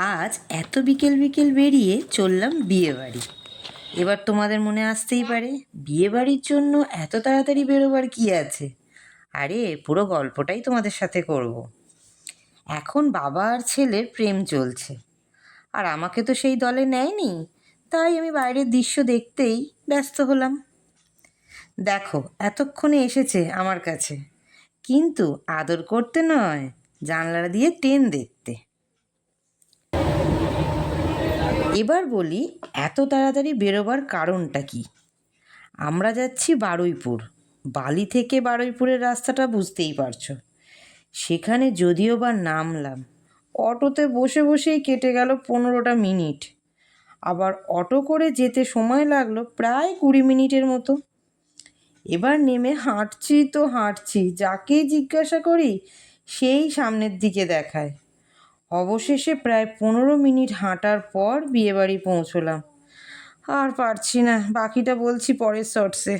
আজ এত বিকেল বিকেল বেরিয়ে চললাম বিয়েবাড়ি। এবার তোমাদের মনে আসতেই পারে, বিয়েবাড়ির জন্য এত তাড়াতাড়ি বেরোবার কী আছে? আরে পুরো গল্পটাই তোমাদের সাথে করব। এখন বাবা আর ছেলের প্রেম চলছে, আর আমাকে তো সেই দলে নেয়নি, তাই আমি বাইরের দৃশ্য দেখতেই ব্যস্ত হলাম। দেখো এতক্ষণে এসেছে আমার কাছে, কিন্তু আদর করতে নয়, জানলা দিয়ে ট্রেন দেখতে। এবার বলি, এত তাড়াতাড়ি বেরোবার কারণটা কি? আমরা যাচ্ছি বারুইপুর। বালি থেকে বারুইপুরের রাস্তাটা বুঝতেই পারছো। সেখানে যদিও বা নামলাম, অটোতে বসে বসেই কেটে গেল 15টা মিনিট। আবার অটো করে যেতে সময় লাগলো প্রায় 20 মিনিটের মতো। এবার নেমে হাঁটছি তো হাঁটছি, যাকেই জিজ্ঞাসা করি সেই সামনের দিকে দেখায়। অবশেষে প্রায় 15 মিনিট হাঁটার পর বিয়েবাড়ি পৌঁছলাম। আর পারছি না, বাকিটা বলছি পরের শর্টসে।